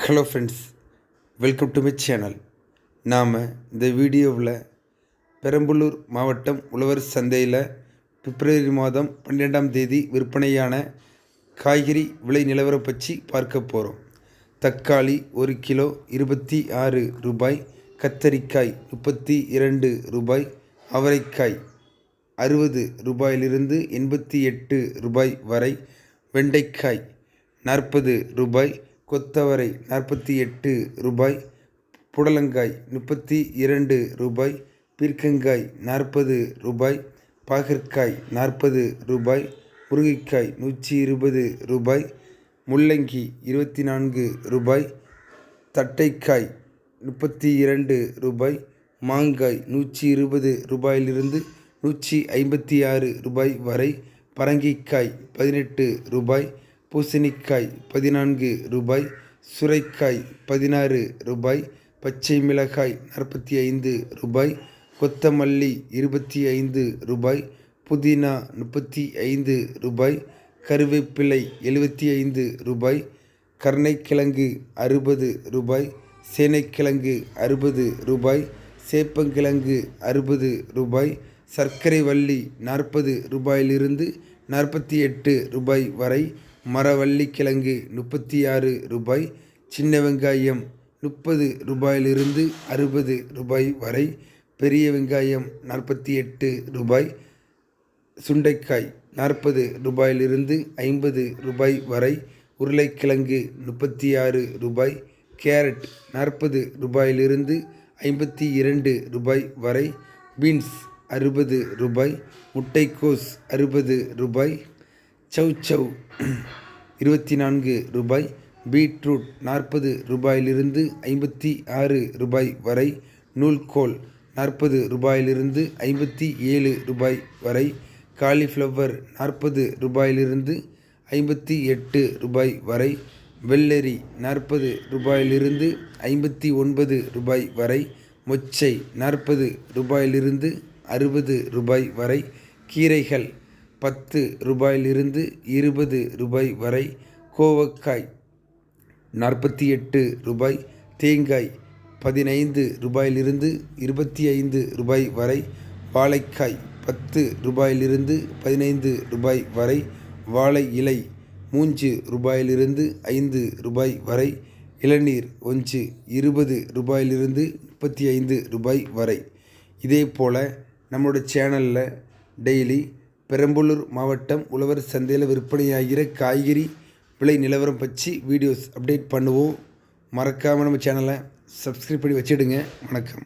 Hello friends, welcome to my channel. நாம் இந்த வீடியோவில் பெரம்பலூர் மாவட்டம் உழவர் சந்தையில் பிப்ரவரி மாதம் 12ஆம் தேதி விற்பனையான காய்கறி விலை நிலவரம் பற்றி பார்க்க போகிறோம். தக்காளி 1 கிலோ 26 ரூபாய், கத்தரிக்காய் 32 ரூபாய், அவரைக்காய் 60 ரூபாயிலிருந்து 88 ரூபாய் வரை, வெண்டைக்காய் 40 ரூபாய், கொத்தவரை 48 ரூபாய், புடலங்காய் 32 ரூபாய், பீர்க்கங்காய் 40 ரூபாய், பாகற்காய் 40 ரூபாய், முருங்கைக்காய் 120 ரூபாய், முள்ளங்கி 24 ரூபாய், தட்டைக்காய் 32 ரூபாய், மாங்காய் 120 ரூபாயிலிருந்து 156 ரூபாய் வரை, பரங்கிக்காய் 18 ரூபாய், பூசணிக்காய் 14 ரூபாய், சுரைக்காய் 16 ரூபாய், பச்சை மிளகாய் 45 ரூபாய், கொத்தமல்லி 25 ரூபாய், புதினா 35 ரூபாய், கருவேப்பிலை 75 ரூபாய், கருணைக்கிழங்கு 60 ரூபாய், சேனைக்கிழங்கு 60 ரூபாய், சேப்பங்கிழங்கு 60 ரூபாய், சர்க்கரை வள்ளி 40 ரூபாயிலிருந்து 48 ரூபாய் வரை, மரவள்ளிக்கிழங்கு 36 ரூபாய், சின்ன வெங்காயம் 30 ரூபாயிலிருந்து 60 ரூபாய் வரை, பெரிய வெங்காயம் 48 ரூபாய், சுண்டைக்காய் 40 ரூபாயிலிருந்து 50 ரூபாய் வரை, உருளைக்கிழங்கு 36 ரூபாய், கேரட் 40 ரூபாயிலிருந்து 52 ரூபாய் வரை, பீன்ஸ் 60 ரூபாய், முட்டைக்கோஸ் 60 ரூபாய், சௌசௌ 24 ரூபாய், பீட்ரூட் 40 ரூபாயிலிருந்து 56 ரூபாய் வரை, நூல்கோல் 40 ரூபாயிலிருந்து 57 ரூபாய் வரை, காலிஃப்ளவர் 40 ரூபாயிலிருந்து 58 ரூபாய் வரை, வெள்ளரி 40 ரூபாயிலிருந்து 59 ரூபாய் வரை, மொச்சை 40 ரூபாயிலிருந்து 60 ரூபாய் வரை, கீரைகள் 10 ரூபாயிலிருந்து 20 ரூபாய் வரை, கோவக்காய் 48 ரூபாய், தேங்காய் 15 ரூபாயிலிருந்து 25 ரூபாய் வரை, வாழைக்காய் 10 ரூபாயிலிருந்து 15 ரூபாய் வரை, வாழை இலை 3 ரூபாயிலிருந்து 5 ரூபாய் வரை, இளநீர் 1 20 ரூபாயிலிருந்து 35 ரூபாய் வரை. இதே போல் நம்மளோட சேனலில் டெய்லி பெரம்பலூர் மாவட்டம் உழவர் சந்தையில் விற்பனையாகிற காய்கறி விலை நிலவரம் பற்றி வீடியோஸ் அப்டேட் பண்ணுவோம். மறக்காமல் நம்ம சேனலை சப்ஸ்கிரைப் பண்ணி வச்சிடுங்க. வணக்கம்.